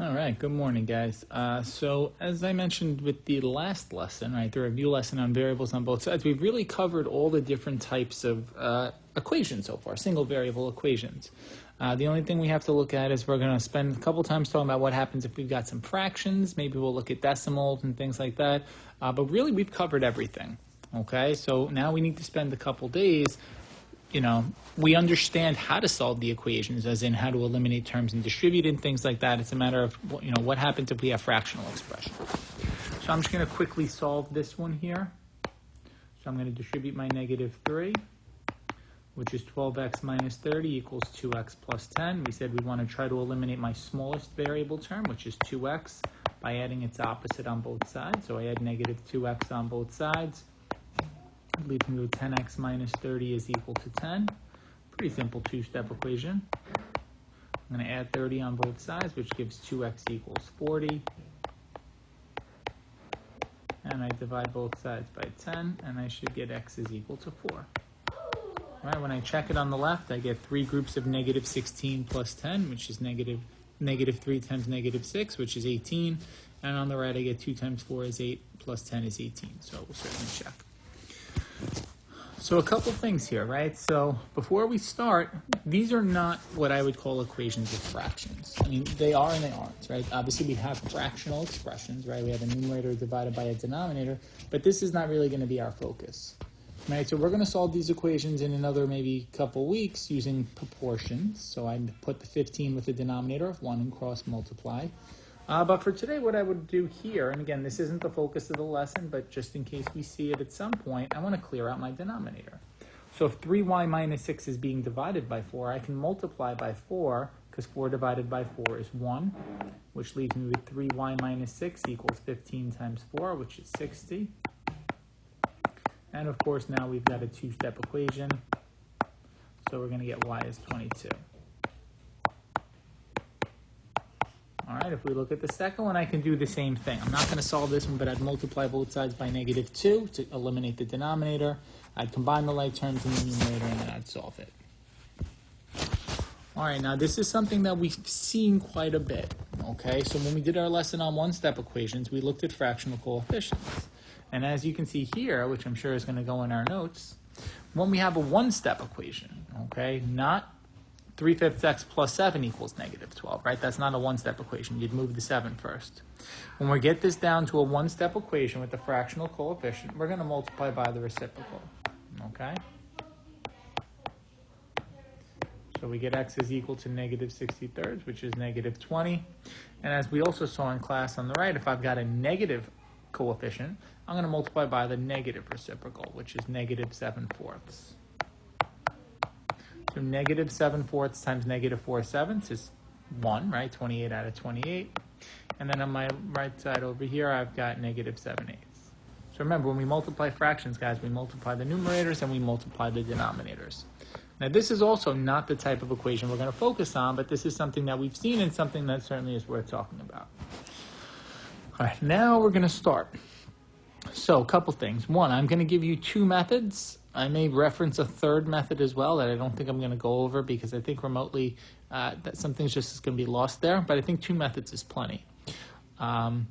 All right, good morning, guys. So as I mentioned with the last lesson, right, the review lesson on variables on both sides, we've really covered all the different types of equations so far, single variable equations. The only thing we have to look at is we're going to spend a couple times talking about what happens if we've got some fractions. Maybe we'll look at decimals and things like that. But really, we've covered everything. Okay, so now we need to spend a couple days. We understand how to solve the equations, as in how to eliminate terms and distribute and things like that. It's a matter of, what happens if we have fractional expressions. So I'm just going to quickly solve this one here. So I'm going to distribute my -3, which is 12x minus 30 equals 2x plus 10. We said we want to try to eliminate my smallest variable term, which is 2x, by adding its opposite on both sides. So I add -2x on both sides. Leaves me with 10x minus 30 is equal to 10. Pretty simple two-step equation. I'm going to add 30 on both sides, which gives 2x equals 40. And I divide both sides by 10, and I should get x is equal to 4. All right, when I check it on the left, I get three groups of -16 plus 10, which is -3 times -6, which is 18. And on the right, I get 2 times 4 is 8, plus 10 is 18. So we'll certainly check. So a couple things here, right? So before we start, these are not what I would call equations of fractions. I mean, they are and they aren't, right? Obviously, we have fractional expressions, right? We have a numerator divided by a denominator, but this is not really going to be our focus, right? So we're going to solve these equations in another maybe couple weeks using proportions. So I put the 15 with the denominator of 1 and cross multiply. But for today, what I would do here, and again, this isn't the focus of the lesson, but just in case we see it at some point, I want to clear out my denominator. So if 3y minus 6 is being divided by 4, I can multiply by 4, because 4 divided by 4 is 1, which leaves me with 3y minus 6 equals 15 times 4, which is 60. And of course, now we've got a two-step equation, so we're going to get y is 22. All right, if we look at the second one, I can do the same thing. I'm not going to solve this one, but I'd multiply both sides by -2 to eliminate the denominator. I'd combine the like terms in the numerator, and then I'd solve it. All right, now this is something that we've seen quite a bit, okay? So when we did our lesson on one-step equations, we looked at fractional coefficients. And as you can see here, which I'm sure is going to go in our notes, when we have a one-step equation, okay, not 3/5 x plus 7 equals -12, right? That's not a one-step equation. You'd move the 7 first. When we get this down to a one-step equation with the fractional coefficient, we're going to multiply by the reciprocal, okay? So we get x is equal to -63, which is -20. And as we also saw in class on the right, if I've got a negative coefficient, I'm going to multiply by the negative reciprocal, which is -7/4. So -7/4 times -4/7 is 1, right? 28 out of 28. And then on my right side over here, I've got -7/8. So remember, when we multiply fractions, guys, we multiply the numerators and we multiply the denominators. Now, this is also not the type of equation we're going to focus on, but this is something that we've seen and something that certainly is worth talking about. All right, now we're going to start. So a couple things. One, I'm going to give you two methods. I may reference a third method as well that I don't think I'm going to go over because I think remotely that something's just going to be lost there. But I think two methods is plenty. But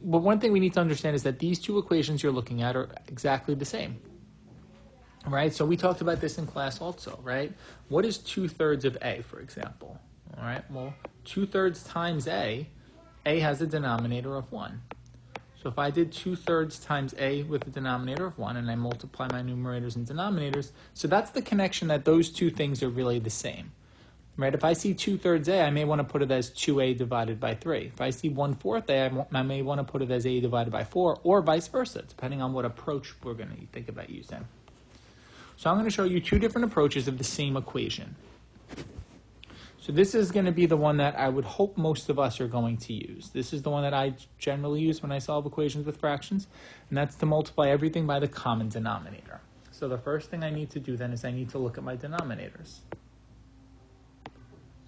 one thing we need to understand is that these two equations you're looking at are exactly the same. Right? So we talked about this in class also, right? What is 2/3 of A, for example? All right? Well, 2/3 times A has a denominator of 1. So if I did 2/3 times A with a denominator of 1 and I multiply my numerators and denominators, so that's the connection that those two things are really the same. Right? If I see 2/3 A, I may want to put it as 2A divided by 3. If I see 1/4 A, I may want to put it as A divided by 4, or vice versa, depending on what approach we're going to think about using. So I'm going to show you two different approaches of the same equation. So this is going to be the one that I would hope most of us are going to use. This is the one that I generally use when I solve equations with fractions, and that's to multiply everything by the common denominator. So the first thing I need to do then is I need to look at my denominators.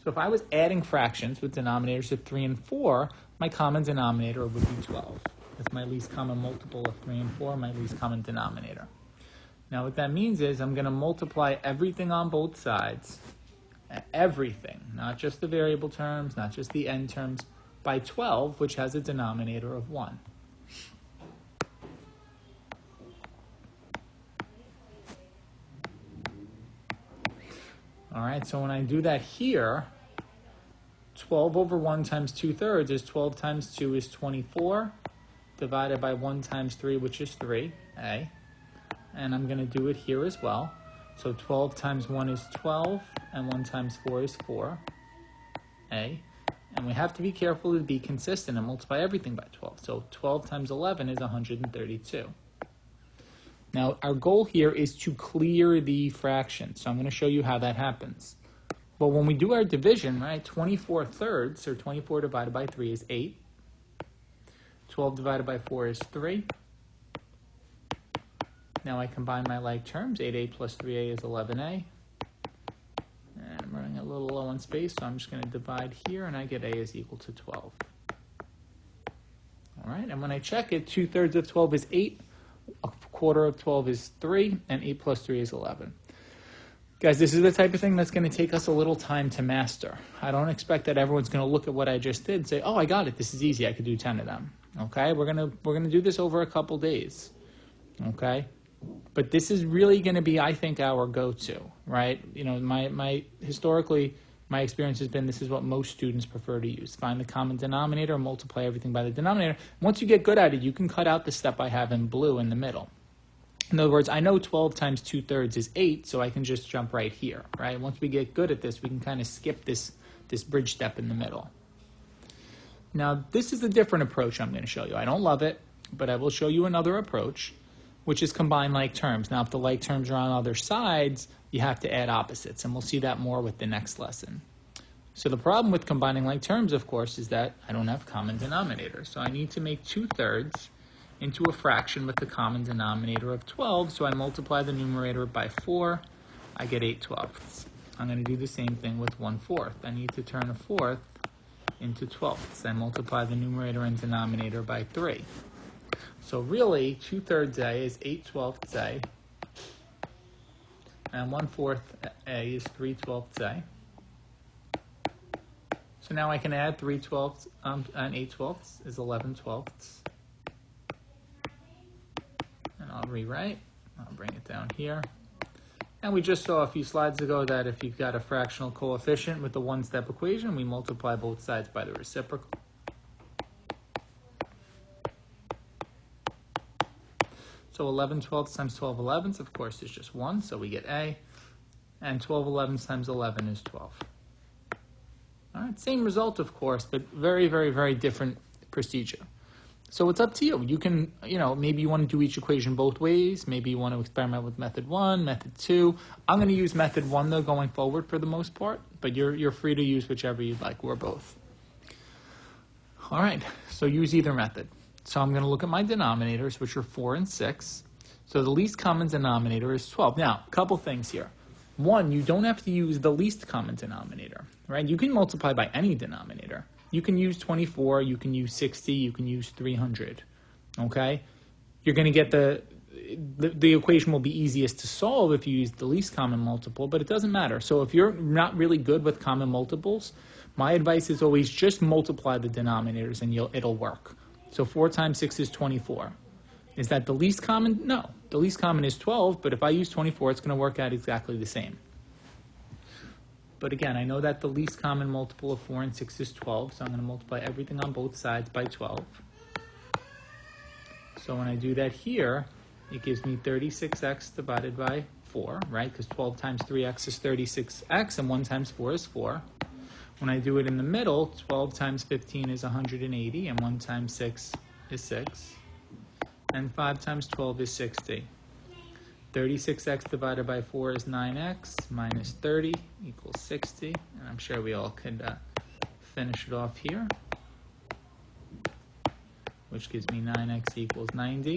So if I was adding fractions with denominators of 3 and 4, my common denominator would be 12. That's my least common multiple of 3 and 4, my least common denominator. Now what that means is I'm going to multiply everything on both sides, everything, not just the variable terms, not just the n terms, by 12, which has a denominator of 1. All right, so when I do that here, 12 over 1 times 2/3 is 12 times 2 is 24, divided by 1 times 3, which is 3, A. And I'm going to do it here as well. So 12 times 1 is 12, and 1 times 4 is 4, A. And we have to be careful to be consistent and multiply everything by 12. So 12 times 11 is 132. Now, our goal here is to clear the fraction. So I'm going to show you how that happens. Well, when we do our division, right, 24 thirds, or 24 divided by 3 is 8. 12 divided by 4 is 3. Now I combine my like terms. 8a plus 3a is 11a. And I'm running a little low on space, so I'm just going to divide here, and I get a is equal to 12. All right, and when I check it, 2/3 of 12 is 8, a quarter of 12 is 3, and 8 plus 3 is 11. Guys, this is the type of thing that's going to take us a little time to master. I don't expect that everyone's going to look at what I just did and say, oh, I got it, this is easy, I could do 10 of them. Okay, we're gonna do this over a couple days. Okay? But this is really going to be, I think, our go-to, right? You know, historically, my experience has been this is what most students prefer to use. Find the common denominator and multiply everything by the denominator. Once you get good at it, you can cut out the step I have in blue in the middle. In other words, I know 12 times 2/3 is 8, so I can just jump right here, right? Once we get good at this, we can kind of skip this bridge step in the middle. Now, this is a different approach I'm going to show you. I don't love it, but I will show you another approach, which is combine like terms. Now, if the like terms are on other sides, you have to add opposites, and we'll see that more with the next lesson. So the problem with combining like terms, of course, is that I don't have common denominators. So I need to make 2/3 into a fraction with the common denominator of 12. So I multiply the numerator by 4. I get 8/12. I'm going to do the same thing with 1/4. I need to turn a fourth into 12ths. I multiply the numerator and denominator by 3. So really, 2/3 A is 8/12 A, and 1/4 A is 3/12 A. So now I can add 3/12 and 8/12 is 11/12. And I'll rewrite. I'll bring it down here. And we just saw a few slides ago that if you've got a fractional coefficient with the one-step equation, we multiply both sides by the reciprocal. So 11/12 times 12/11, of course, is just 1, so we get A. And 12/11 times 11 is 12. All right, same result, of course, but very, very, very different procedure. So it's up to you. You can, maybe you want to do each equation both ways. Maybe you want to experiment with method 1, method 2. I'm going to use method 1, though, going forward for the most part, but you're free to use whichever you'd like, or both. All right, so use either method. So I'm going to look at my denominators, which are 4 and 6. So the least common denominator is 12. Now, a couple things here. One, you don't have to use the least common denominator, right? You can multiply by any denominator. You can use 24, you can use 60, you can use 300, okay? You're going to get the equation will be easiest to solve if you use the least common multiple, but it doesn't matter. So if you're not really good with common multiples, my advice is always just multiply the denominators and it'll work. So 4 times 6 is 24. Is that the least common? No. The least common is 12, but if I use 24, it's going to work out exactly the same. But again, I know that the least common multiple of 4 and 6 is 12, so I'm going to multiply everything on both sides by 12. So when I do that here, it gives me 36x divided by 4, right? Because 12 times 3x is 36x, and 1 times 4 is 4. When I do it in the middle, 12 times 15 is 180, and 1 times 6 is 6. And 5 times 12 is 60. 36x divided by 4 is 9x, minus 30 equals 60. And I'm sure we all could finish it off here, which gives me 9x equals 90.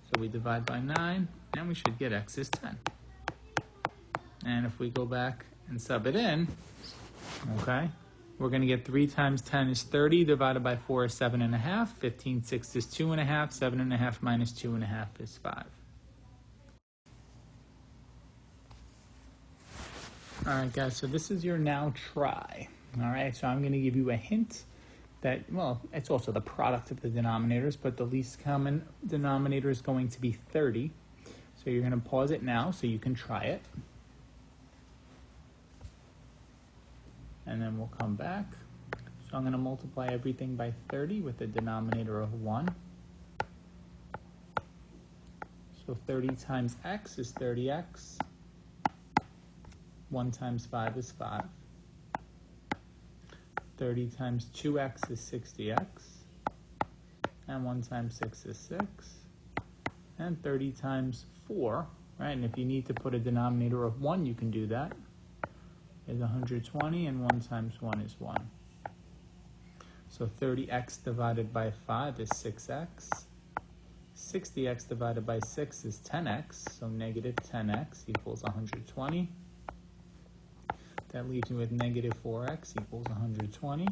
So we divide by 9, and we should get x is 10. And if we go back and sub it in, okay, we're going to get 3 times 10 is 30, divided by 4 is 7.5, 15 6 is 2.5, 7.5 minus 2.5 is 5. All right, guys, so this is your now try. All right, so I'm going to give you a hint that, well, it's also the product of the denominators, but the least common denominator is going to be 30. So you're going to pause it now so you can try it. And then we'll come back. So I'm going to multiply everything by 30 with a denominator of 1. So 30 times x is 30x. 1 times 5 is 5. 30 times 2x is 60x. And 1 times 6 is 6. And 30 times 4, right? And if you need to put a denominator of 1, you can do that. Is 120, and 1 times 1 is 1. So 30x divided by 5 is 6x. 60x divided by 6 is 10x, so negative 10x equals 120. That leaves me with negative 4x equals 120.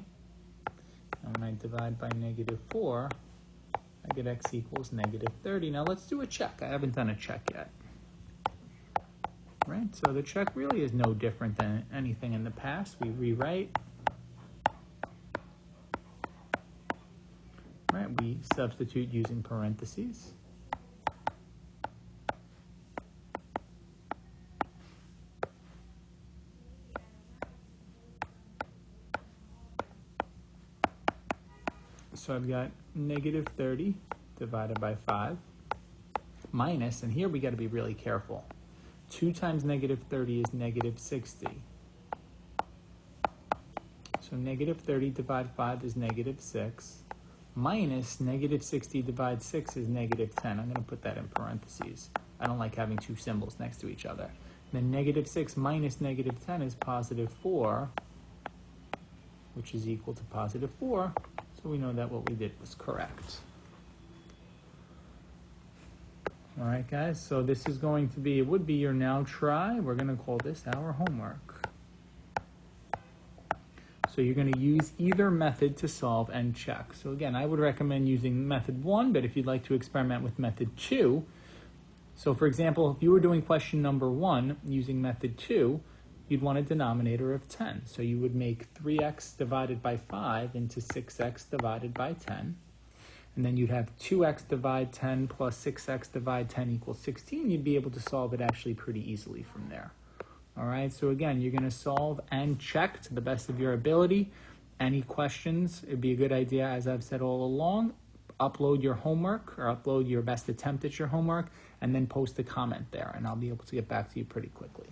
And when I divide by negative 4, I get x equals negative 30. Now let's do a check. I haven't done a check yet. Right, so the check really is no different than anything in the past. We rewrite. Right, we substitute using parentheses. So I've got negative 30 divided by 5 minus, and here we got to be really careful. 2 times negative 30 is negative 60. So negative 30 divided 5 is negative 6. Minus negative 60 divided 6 is negative 10. I'm going to put that in parentheses. I don't like having two symbols next to each other. And then negative 6 minus negative 10 is positive 4, which is equal to positive 4. So we know that what we did was correct. All right, guys, so this is going to be, it would be your now try. We're going to call this our homework. So you're going to use either method to solve and check. So again, I would recommend using method 1, but if you'd like to experiment with method 2, so for example, if you were doing question number 1 using method 2, you'd want a denominator of 10. So you would make 3x divided by 5 into 6x divided by 10. And then you'd have 2x divide 10 plus 6x divide 10 equals 16. You'd be able to solve it actually pretty easily from there. All right, so again, you're going to solve and check to the best of your ability. Any questions, it'd be a good idea, as I've said all along, upload your homework or upload your best attempt at your homework and then post a comment there, and I'll be able to get back to you pretty quickly.